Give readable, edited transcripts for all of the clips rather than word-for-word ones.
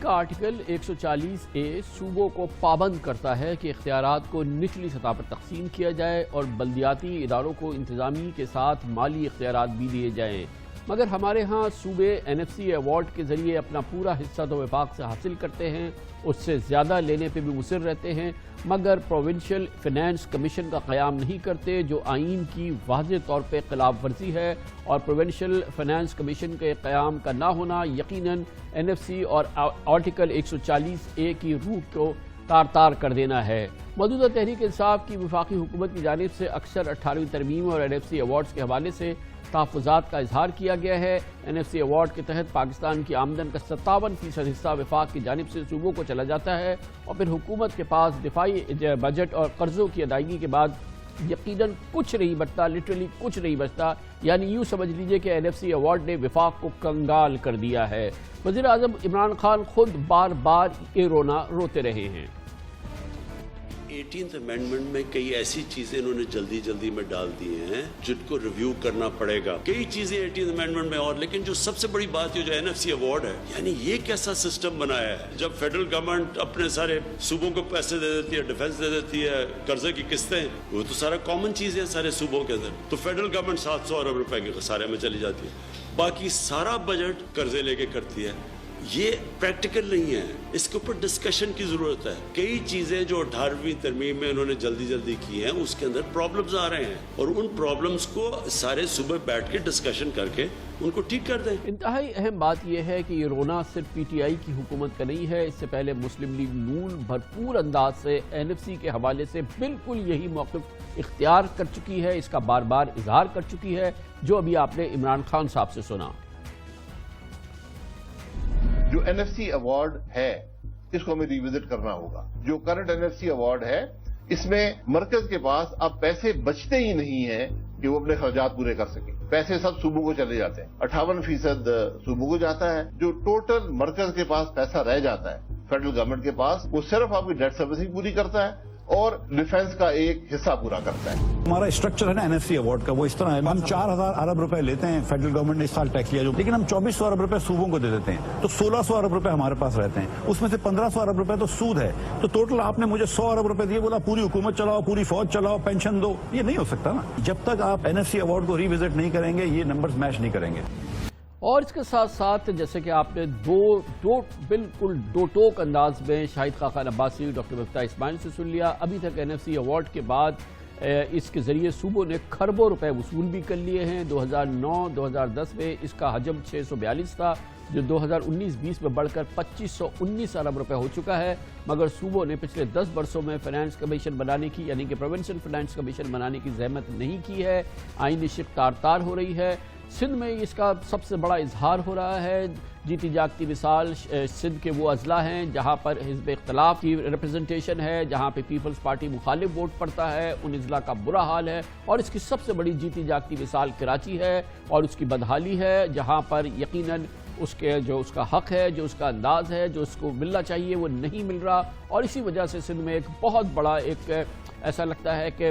کا article 140A صوبوں کو پابند کرتا ہے کہ اختیارات کو نچلی سطح پر تقسیم کیا جائے اور بلدیاتی اداروں کو انتظامی کے ساتھ مالی اختیارات بھی دیے جائیں، مگر ہمارے ہاں صوبے NFC ایوارڈ کے ذریعے اپنا پورا حصہ تو وفاق سے حاصل کرتے ہیں، اس سے زیادہ لینے پہ بھی مصر رہتے ہیں، مگر پروونشل فنانس کمیشن کا قیام نہیں کرتے، جو آئین کی واضح طور پہ خلاف ورزی ہے، اور پروونشل فنانس کمیشن کے قیام کا نہ ہونا یقیناً NFC اور آرٹیکل 140A کی روح کو تار تار کر دینا ہے۔ موجودہ تحریک انصاف کی وفاقی حکومت کی جانب سے اکثر 18ویں ترمیم اور NFC ایوارڈز کے حوالے سے تحفظات کا اظہار کیا گیا ہے۔ NFC ایوارڈ کے تحت پاکستان کی آمدن کا 57% حصہ وفاق کی جانب سے صوبوں کو چلا جاتا ہے، اور پھر حکومت کے پاس دفاعی بجٹ اور قرضوں کی ادائیگی کے بعد یقیناً کچھ نہیں بچتا، لٹرلی کچھ نہیں بچتا، یعنی یوں سمجھ لیجئے کہ NFC ایوارڈ نے وفاق کو کنگال کر دیا ہے۔ وزیر اعظم عمران خان خود بار بار یہ رونا روتے رہے ہیں۔ 18th امینڈمنٹ میں کئی ایسی چیزیں انہوں نے جلدی میں ڈال دی ہیں جن کو ریویو کرنا پڑے گا، کئی چیزیں 18th امینڈمنٹ میں، اور لیکن جو سب سے بڑی بات ہے جو NFC ایوارڈ ہے، یعنی یہ کیسا سسٹم بنایا ہے جب فیڈرل گورنمنٹ اپنے سارے صوبوں کو پیسے دے دیتی ہے، ڈیفنس دے دیتی ہے، قرضے کی قسطیں، وہ تو سارا کامن چیز ہے سارے صوبوں کے اندر، تو فیڈرل گورنمنٹ 700 ارب روپے کے خسارے میں چلی جاتی ہے، باقی سارا بجٹ قرضے لے کے کرتی ہے۔ یہ پریکٹیکل نہیں ہے، اس کے اوپر ڈسکشن کی ضرورت ہے۔ کئی چیزیں جو 18ویں ترمیم میں انہوں نے جلدی کی ہیں اس کے اندر پرابلمز آ رہے ہیں، اور ان پرابلمز کو سارے صبح بیٹھ کے ڈسکشن کر کے ان کو ٹھیک کر دیں۔ انتہائی اہم بات یہ ہے کہ یہ رونا صرف PTI کی حکومت کا نہیں ہے، اس سے پہلے مسلم لیگ نون بھرپور انداز سے NFC کے حوالے سے بالکل یہی موقف اختیار کر چکی ہے، اس کا بار بار اظہار کر چکی ہے، جو ابھی آپ نے عمران خان صاحب سے سنا۔ جو NFC ایوارڈ ہے اس کو ہمیں ریوزٹ کرنا ہوگا۔ جو کرنٹ NFC ایوارڈ ہے اس میں مرکز کے پاس اب پیسے بچتے ہی نہیں ہیں کہ وہ اپنے خرچات پورے کر سکیں، پیسے سب صوبوں کو چلے جاتے ہیں، 58% صوبوں کو جاتا ہے۔ جو ٹوٹل مرکز کے پاس پیسہ رہ جاتا ہے فیڈرل گورنمنٹ کے پاس، وہ صرف آپ کی ڈیٹ سروسنگ پوری کرتا ہے اور ڈیفنس کا ایک حصہ پورا کرتا ہے۔ ہمارا اسٹرکچر ہے نا NFC ایوارڈ کا، وہ اس طرح ہے، ہم 4000 ارب روپے لیتے ہیں، فیڈرل گورنمنٹ نے اس سال ٹیکس لیا جو، لیکن ہم 2400 ارب روپے صوبوں کو دے دیتے ہیں، تو 1600 ارب روپے ہمارے پاس رہتے ہیں، اس میں سے 1500 ارب روپے تو سود ہے، تو ٹوٹل آپ نے مجھے 100 ارب روپے دیے، بولا پوری حکومت چلاؤ، پوری فوج چلاؤ، پینشن دو، یہ نہیں ہو سکتا نا۔ جب تک آپ NFC ایوارڈ کو ریوزٹ نہیں کریں گے یہ نمبرز میچ نہیں کریں گے۔ اور اس کے ساتھ ساتھ جیسے کہ آپ نے بالکل دو ٹوک انداز میں شاہد خاقان عباسی، ڈاکٹر مفتاح اسماعیل سے سن لیا، ابھی تک NFC ایوارڈ کے بعد اس کے ذریعے صوبوں نے کھربوں روپے وصول بھی کر لیے ہیں۔ 2009-2010 میں اس کا حجم 642 تھا، جو 2019-20 میں بڑھ کر 2519 ارب روپے ہو چکا ہے، مگر صوبوں نے پچھلے 10 برسوں میں فنانس کمیشن بنانے کی، یعنی کہ پروونشل فنانس کمیشن بنانے کی زحمت نہیں کی ہے، آئینی شق تار تار ہو رہی ہے۔ سندھ میں اس کا سب سے بڑا اظہار ہو رہا ہے، جیتی جاگتی مثال سندھ کے وہ اضلاع ہیں جہاں پر حزب اختلاف کی ریپرزنٹیشن ہے، جہاں پہ پیپلز پارٹی مخالف ووٹ پڑتا ہے، ان اضلاع کا برا حال ہے، اور اس کی سب سے بڑی جیتی جاگتی مثال کراچی ہے، اور اس کی بدحالی ہے، جہاں پر یقیناً اس کا حق ہے، جو اس کا انداز ہے، جو اس کو ملنا چاہیے وہ نہیں مل رہا، اور اسی وجہ سے سندھ میں ایک بہت بڑا ایسا لگتا ہے کہ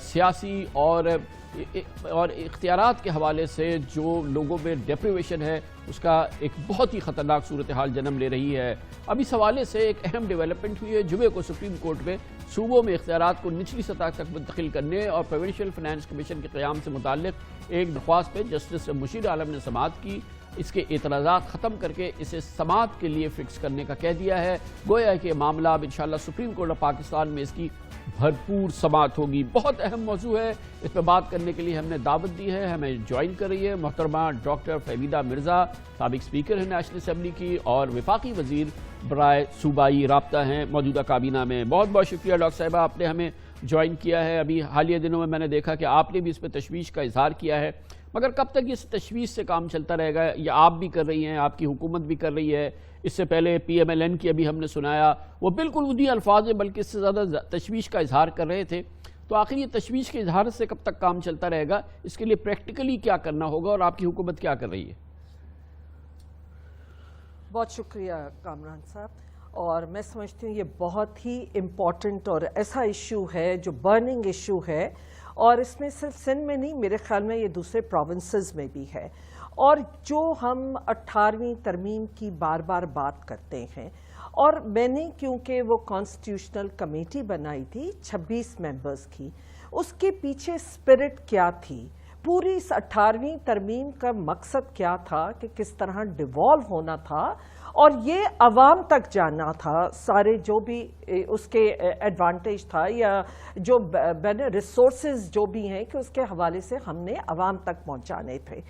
سیاسی اور اختیارات کے حوالے سے جو لوگوں میں ڈیپریویشن ہے اس کا ایک بہت ہی خطرناک صورتحال جنم لے رہی ہے۔ اب اس حوالے سے ایک اہم ڈیولپمنٹ ہوئی ہے، جمعے کو سپریم کورٹ میں صوبوں میں اختیارات کو نچلی سطح تک منتقل کرنے اور پروونشل فنانس کمیشن کے قیام سے متعلق ایک درخواست پہ جسٹس مشیر عالم نے سماعت کی، اس کے اعتراضات ختم کر کے اسے سماعت کے لیے فکس کرنے کا کہہ دیا ہے۔ گویا کہ یہ معاملہ اب انشاءاللہ سپریم کورٹ آف پاکستان میں اس کی بھرپور سماعت ہوگی۔ بہت اہم موضوع ہے، اس پہ بات کرنے کے لیے ہم نے دعوت دی ہے، ہمیں جوائن کر رہی ہے محترمہ ڈاکٹر فہمیدہ مرزا، سابق اسپیکر ہیں نیشنل اسمبلی کی اور وفاقی وزیر برائے صوبائی رابطہ ہیں موجودہ کابینہ میں۔ بہت بہت شکریہ ڈاکٹر صاحبہ، آپ نے ہمیں جوائن کیا ہے۔ ابھی حالیہ دنوں میں نے دیکھا کہ آپ نے بھی اس پہ تشویش کا اظہار کیا ہے، مگر کب تک اس تشویش سے کام چلتا رہے گا؟ یا آپ بھی کر رہی ہیں، آپ کی حکومت بھی کر رہی ہے، اس سے پہلے PMLN کی ابھی ہم نے سنایا، وہ بالکل انہی الفاظ میں بلکہ اس سے زیادہ تشویش کا اظہار کر رہے تھے، تو آخر یہ تشویش کے اظہار سے کب تک کام چلتا رہے گا؟ اس کے لیے پریکٹیکلی کیا کرنا ہوگا اور آپ کی حکومت کیا کر رہی ہے؟ بہت شکریہ کامران صاحب، اور میں سمجھتی ہوں یہ بہت ہی امپورٹنٹ اور ایسا ایشو ہے جو برننگ ایشو ہے، اور اس میں صرف سندھ میں نہیں، میرے خیال میں یہ دوسرے پروونسز میں بھی ہے، اور جو ہم 18ویں ترمیم کی بار بار بات کرتے ہیں، اور میں نے کیونکہ وہ کانسٹیٹیوشنل کمیٹی بنائی تھی 26 ممبرز کی، اس کے پیچھے سپرٹ کیا تھی، پوری اس 18ویں ترمیم کا مقصد کیا تھا کہ کس طرح ڈیوالو ہونا تھا اور یہ عوام تک جانا تھا، سارے جو بھی اس کے ایڈوانٹیج تھا یا جو ریسورسز جو بھی ہیں کہ اس کے حوالے سے ہم نے عوام تک پہنچانے تھے۔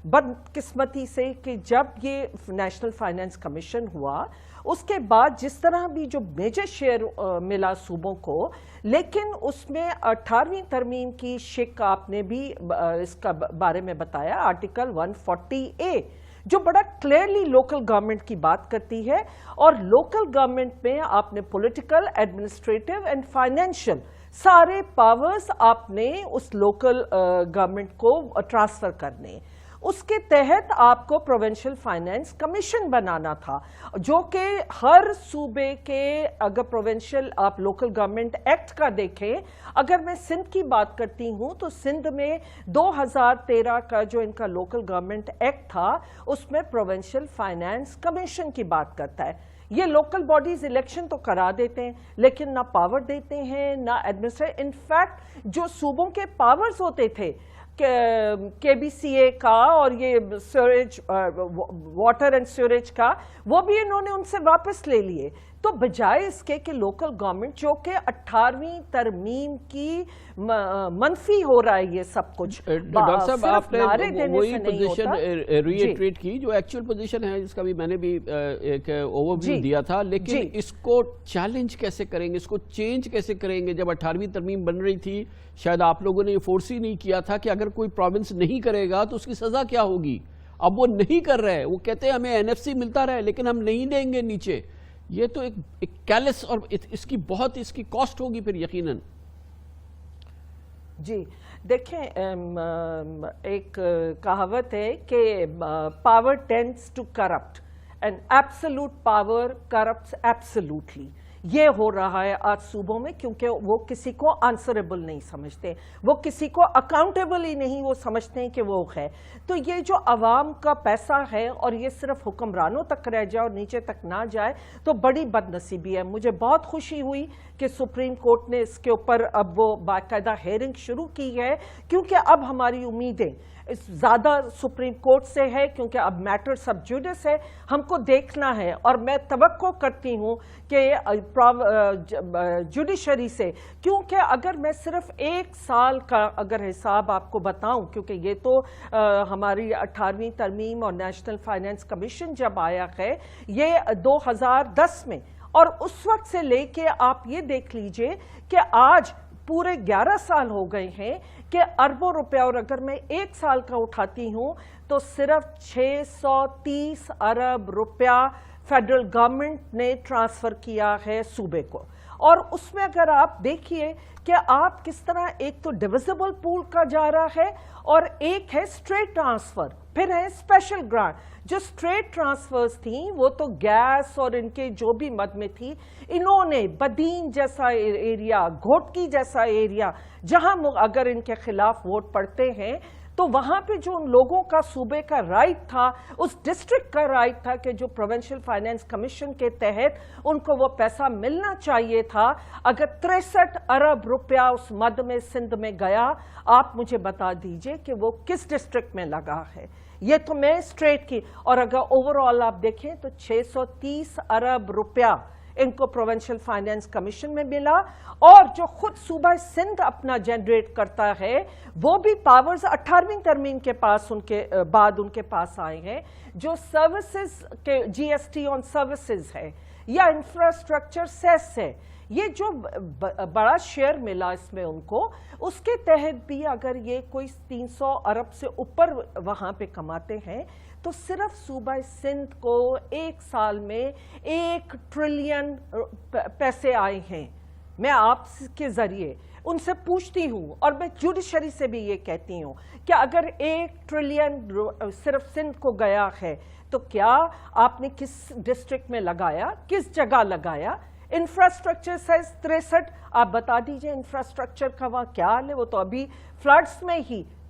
بدقسمتی سے کہ جب یہ نیشنل فائنانس کمیشن ہوا، اس کے بعد جس طرح بھی جو میجر شیئر ملا صوبوں کو، لیکن اس میں 18ویں ترمیم کی شک آپ نے بھی اس کا بارے میں بتایا، آرٹیکل 140A، جو بڑا کلیئرلی لوکل گورنمنٹ کی بات کرتی ہے، اور لوکل گورنمنٹ میں آپ نے پولیٹیکل، ایڈمنسٹریٹو اینڈ فائنینشیل سارے پاورز آپ نے اس لوکل گورنمنٹ کو ٹرانسفر کرنے۔ اس کے تحت آپ کو پروونشل فائنانس کمیشن بنانا تھا، جو کہ ہر صوبے کے، اگر پروونشل آپ لوکل گورنمنٹ ایکٹ کا دیکھیں، اگر میں سندھ کی بات کرتی ہوں تو سندھ میں 2013 کا جو ان کا لوکل گورنمنٹ ایکٹ تھا، اس میں پروونشل فائنانس کمیشن کی بات کرتا ہے۔ یہ لوکل باڈیز الیکشن تو کرا دیتے ہیں لیکن نہ پاور دیتے ہیں، نہ ایڈمنسٹریٹ۔ انفیکٹ جو صوبوں کے پاورز ہوتے تھے کے بی سی اے کا اور یہ سیوریج، واٹر اینڈ سیوریج کا، وہ بھی انہوں نے ان سے واپس لے لیے۔ تو بجائے اس کے کہ لوکل گورنمنٹ، جو کہ 18ویں ترمیم کی منفی ہو رہا ہے یہ سب کچھ، ڈاکٹر صاحب آپ نے وہی پوزیشن ری ایٹریٹ کی جو ایکچوئل پوزیشن ہے، جس کا بھی میں نے بھی ایک اوور ویو دیا تھا، لیکن اس کو چیلنج کیسے کریں گے، اس کو چینج کیسے کریں گے؟ جب 18ویں ترمیم بن رہی تھی، شاید آپ لوگوں نے یہ فورس ہی نہیں کیا تھا کہ اگر کوئی پروونس نہیں کرے گا تو اس کی سزا کیا ہوگی۔ اب وہ نہیں کر رہے، وہ کہتے ہیں ہمیں NFC ملتا رہے لیکن ہم نہیں دیں گے نیچے۔ یہ تو ایک کیلس، اور اس کی بہت اس کی کاسٹ ہوگی پھر یقیناً۔ جی دیکھیں، ایک کہاوت ہے کہ power tends to corrupt and absolute power corrupts absolutely. یہ ہو رہا ہے آج صوبوں میں، کیونکہ وہ کسی کو آنسریبل نہیں سمجھتے، وہ کسی کو اکاؤنٹیبل ہی نہیں وہ سمجھتے ہیں کہ وہ ہے۔ تو یہ جو عوام کا پیسہ ہے اور یہ صرف حکمرانوں تک رہ جائے اور نیچے تک نہ جائے تو بڑی بد نصیبی ہے۔ مجھے بہت خوشی ہوئی کہ سپریم کورٹ نے اس کے اوپر اب وہ باقاعدہ ہیئرنگ شروع کی ہے، کیونکہ اب ہماری امیدیں زیادہ سپریم کورٹ سے ہے، کیونکہ اب میٹر سب جوڈس ہے، ہم کو دیکھنا ہے۔ اور میں توقع کرتی ہوں کہ جوڈیشری سے، کیونکہ اگر میں صرف 1 سال کا اگر حساب آپ کو بتاؤں، کیونکہ یہ تو ہماری 18ویں ترمیم اور نیشنل فائنانس کمیشن جب آیا ہے یہ 2010 میں، اور اس وقت سے لے کے آپ یہ دیکھ لیجئے کہ آج پورے 11 سال ہو گئے ہیں کہ اربوں روپے، اور اگر میں 1 سال کا اٹھاتی ہوں تو صرف 630 ارب روپیہ فیڈرل گورنمنٹ نے ٹرانسفر کیا ہے صوبے کو۔ اور اس میں اگر آپ دیکھیے کہ آپ کس طرح ایک تو ڈویزیبل پول کا جا رہا ہے اور ایک ہے اسٹریٹ ٹرانسفر، پھر ہے اسپیشل گرانٹ۔ جو اسٹریٹ ٹرانسفرز تھیں وہ تو گیس اور ان کے جو بھی مد میں تھی، انہوں نے بدین جیسا ایریا، گھوٹکی جیسا ایریا، جہاں اگر ان کے خلاف ووٹ پڑتے ہیں تو وہاں پہ جو ان لوگوں کا صوبے کا رائٹ تھا، اس ڈسٹرکٹ کا رائٹ تھا کہ جو پروونشل فائنانس کمیشن کے تحت ان کو وہ پیسہ ملنا چاہیے تھا، اگر 63 ارب روپیہ اس مد میں سندھ میں گیا، آپ مجھے بتا دیجئے کہ وہ کس ڈسٹرکٹ میں لگا ہے۔ یہ تو میں اسٹریٹ کی، اور اگر اوورآل آپ دیکھیں تو 630 ارب روپیہ ان کو پروونشل فائنانس کمیشن میں ملا، اور جو خود صوبہ سندھ اپنا جنریٹ کرتا ہے وہ بھی پاورز 18ویں ترمیم کے پاس ان کے بعد ان کے پاس آئے ہیں، جو سروسز کے GST آن سروسز ہے یا انفراسٹرکچر سیس ہے، یہ جو بڑا شیئر ملا اس میں ان کو، اس کے تحت بھی اگر یہ کوئی 300 ارب سے اوپر وہاں پہ کماتے ہیں تو صرف صوبہ سندھ کو 1 سال میں 1 ٹریلین پیسے آئے ہیں۔ میں آپ کے ذریعے ان سے پوچھتی ہوں، اور میں جوڈیشری سے بھی یہ کہتی ہوں کہ اگر 1 ٹریلین صرف سندھ کو گیا ہے تو کیا آپ نے کس ڈسٹرکٹ میں لگایا، کس جگہ لگایا؟ انفراسٹرکچر سائز 63، آپ بتا دیجئے انفراسٹرکچر کا وہاں کیا حال ہے؟ وہ تو ابھی فلڈز میں ہی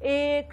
1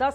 10